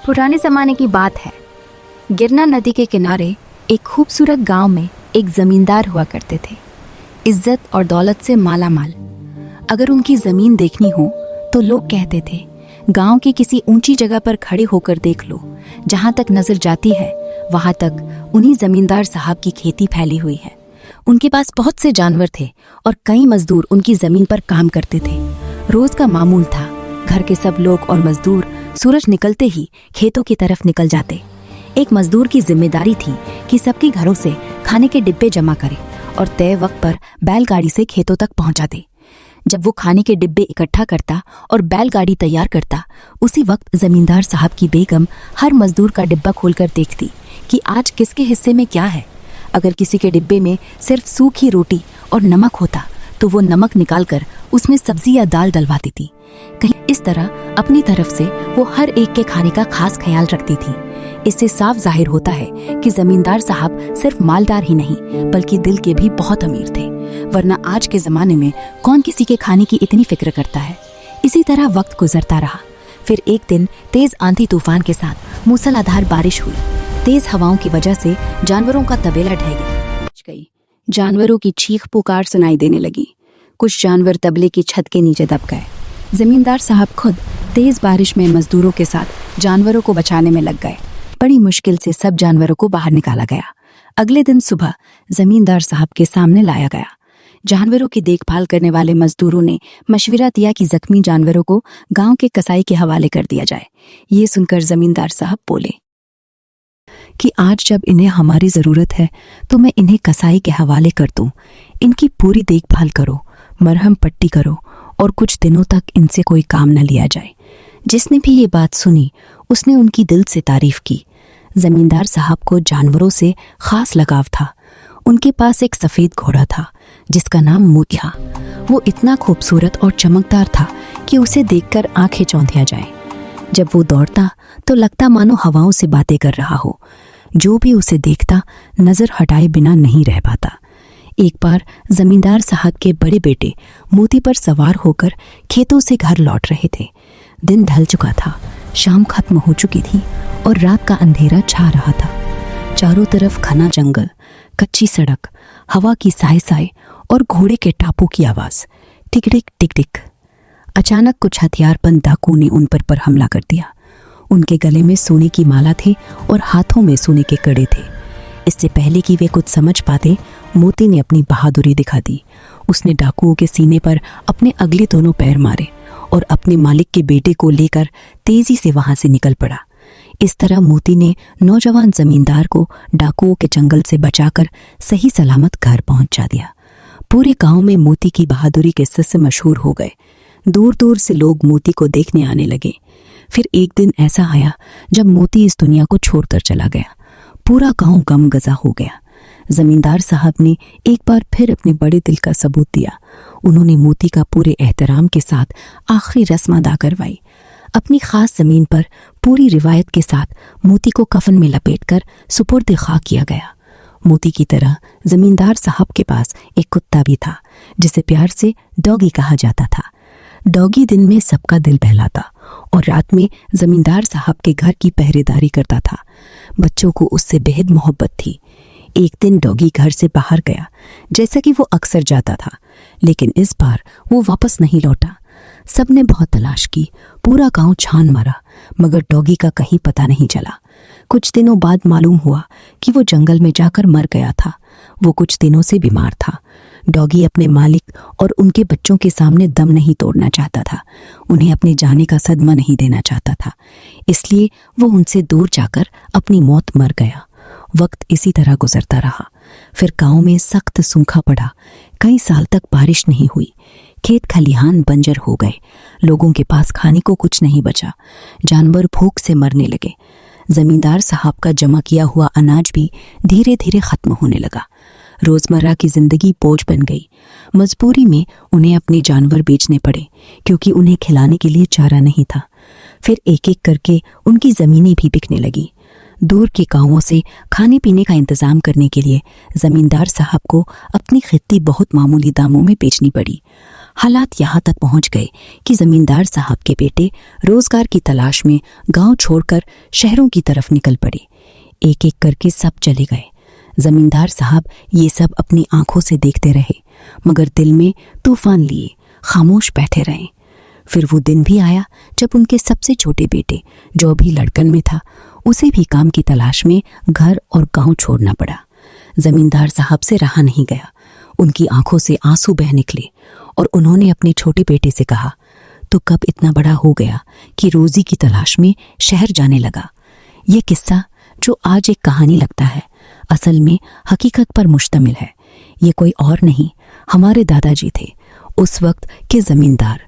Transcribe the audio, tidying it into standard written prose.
पुराने ज़माने की बात है। गिरना नदी के किनारे एक खूबसूरत गांव में एक ज़मींदार हुआ करते थे, इज्जत और दौलत से माला माल। अगर उनकी ज़मीन देखनी हो तो लोग कहते थे, गांव की किसी ऊंची जगह पर खड़े होकर देख लो, जहां तक नजर जाती है वहां तक उन्हीं ज़मींदार साहब की खेती फैली हुई है। उनके पास बहुत से जानवर थे और कई मजदूर उनकी ज़मीन पर काम करते थे। रोज़ का मामूल था, घर के सब लोग और मजदूर सूरज निकलते ही खेतों की तरफ निकल जाते। एक मजदूर की जिम्मेदारी थी कि सबके घरों से खाने के डिब्बे जमा करे और तय वक्त पर बैलगाड़ी से खेतों तक पहुंचा दे। जब वो खाने के डिब्बे इकट्ठा करता और बैलगाड़ी तैयार करता, उसी वक्त जमींदार साहब की बेगम हर मजदूर का डिब्बा खोलकर देखती कि आज किसके हिस्से में क्या है। अगर किसी के डिब्बे में सिर्फ सूखी रोटी और नमक होता तो वो नमक निकालकर उसमें सब्जी या दाल डलवा देती। कहीं इस तरह अपनी तरफ से वो हर एक के खाने का खास ख्याल रखती थी। इससे साफ जाहिर होता है कि जमींदार साहब सिर्फ मालदार ही नहीं बल्कि दिल के भी बहुत अमीर थे, वरना आज के ज़माने में कौन किसी के खाने की इतनी फिक्र करता है। इसी तरह वक्त गुजरता रहा। फिर एक दिन तेज आंधी तूफान के साथ मूसलाधार बारिश हुई। तेज हवाओं की वजह से जानवरों का तबेला ढह गई। जानवरों की चीख पुकार सुनाई देने लगी। कुछ जानवर तबले की छत के नीचे दब गए। जमींदार साहब खुद तेज बारिश में मजदूरों के साथ जानवरों को बचाने में लग गए। बड़ी मुश्किल से सब जानवरों को बाहर निकाला गया। अगले दिन सुबह जमींदार साहब के सामने लाया गया। जानवरों की देखभाल करने वाले मजदूरों ने मशविरा दिया कि जख्मी जानवरों को गांव के कसाई के हवाले कर दिया जाए। ये सुनकर जमींदार साहब बोले कि आज जब इन्हें हमारी ज़रूरत है तो मैं इन्हें कसाई के हवाले कर दूं। इनकी पूरी देखभाल करो, मरहम पट्टी करो और कुछ दिनों तक इनसे कोई काम न लिया जाए। जिसने भी ये बात सुनी उसने उनकी दिल से तारीफ की। जमींदार साहब को जानवरों से खास लगाव था। उनके पास एक सफ़ेद घोड़ा था जिसका नाम मोती था। वो इतना खूबसूरत और चमकदार था कि उसे देखकर आंखें चौंधिया जाए। जब वो दौड़ता तो लगता मानो हवाओं से बातें कर रहा हो। जो भी उसे देखता नज़र हटाए बिना नहीं रह पाता। एक बार जमींदार साहब के बड़े बेटे मोती पर सवार होकर खेतों से घर लौट रहे थे। दिन ढल चुका था, शाम खत्म हो चुकी थी और रात का अंधेरा छा रहा था। चारों तरफ घना जंगल, कच्ची सड़क, हवा की साए साए और घोड़े के टापों की आवाज़। टिक टिक टिक टिक। अचानक कुछ हथियारबंद डाकू ने उन पर हमला कर दिया। उनके गले में सोने की माला थी और हाथों में सोने के कड़े थे। इससे पहले कि वे कुछ समझ पाते, मोती ने अपनी बहादुरी दिखा दी। उसने डाकुओं के सीने पर अपने अगले दोनों पैर मारे और अपने मालिक के बेटे को लेकर तेजी से वहां से निकल पड़ा। इस तरह मोती ने नौजवान जमींदार को डाकुओं के जंगल से बचाकर सही सलामत घर पहुंचा दिया। पूरे गांव में मोती की बहादुरी के किस्से मशहूर हो गए। दूर दूर से लोग मोती को देखने आने लगे। फिर एक दिन ऐसा आया जब मोती इस दुनिया को छोड़कर चला गया। पूरा गांव गमगजा हो गया। जमींदार साहब ने एक बार फिर अपने बड़े दिल का सबूत दिया। उन्होंने मोती का पूरे एहतराम के साथ आखिरी रस्म अदा करवाई। अपनी खास जमीन पर पूरी रिवायत के साथ मोती को कफन में लपेटकर सुपुर्द खाक किया गया। मोती की तरह जमींदार साहब के पास एक कुत्ता भी था जिसे प्यार से डॉगी कहा जाता था। डॉगी दिन में सबका दिल बहलाता और रात में जमींदार साहब के घर की पहरेदारी करता था। बच्चों को उससे बेहद मोहब्बत थी। एक दिन डॉगी घर से बाहर गया, जैसा कि वो अक्सर जाता था, लेकिन इस बार वो वापस नहीं लौटा। सबने बहुत तलाश की, पूरा गांव छान मारा, मगर डॉगी का कहीं पता नहीं चला। कुछ दिनों बाद मालूम हुआ कि वो जंगल में जाकर मर गया था। वो कुछ दिनों से बीमार था। डॉगी अपने मालिक और उनके बच्चों के सामने दम नहीं तोड़ना चाहता था। उन्हें अपने जाने का सदमा नहीं देना चाहता था, इसलिए वो उनसे दूर जाकर अपनी मौत मर गया। वक्त इसी तरह गुजरता रहा। फिर गांव में सख्त सूखा पड़ा। कई साल तक बारिश नहीं हुई। खेत खलिहान बंजर हो गए। लोगों के पास खाने को कुछ नहीं बचा। जानवर भूख से मरने लगे। जमींदार साहब का जमा किया हुआ अनाज भी धीरे धीरे खत्म होने लगा। रोजमर्रा की जिंदगी बोझ बन गई। मजबूरी में उन्हें अपने जानवर बेचने पड़े क्योंकि उन्हें खिलाने के लिए चारा नहीं था। फिर एक एक करके उनकी जमीनें भी बिकने लगी। दूर के गांवों से खाने पीने का इंतजाम करने के लिए जमींदार साहब को अपनी खेती बहुत मामूली दामों में बेचनी पड़ी। हालात यहाँ तक पहुँच गए कि जमींदार साहब के बेटे रोजगार की तलाश में गांव छोड़कर शहरों की तरफ निकल पड़े। एक एक करके सब चले गए। जमींदार साहब ये सब अपनी आंखों से देखते रहे, मगर दिल में तूफान लिए खामोश बैठे रहे। फिर वो दिन भी आया जब उनके सबसे छोटे बेटे, जो अभी लड़कन में था, उसे भी काम की तलाश में घर और गांव छोड़ना पड़ा। जमींदार साहब से रहा नहीं गया। उनकी आंखों से आंसू बह निकले और उन्होंने अपने छोटे बेटे से कहा, तो कब इतना बड़ा हो गया कि रोजी की तलाश में शहर जाने लगा। यह किस्सा जो आज एक कहानी लगता है, असल में हकीकत पर मुश्तमिल है। ये कोई और नहीं, हमारे दादाजी थे, उस वक्त के जमींदार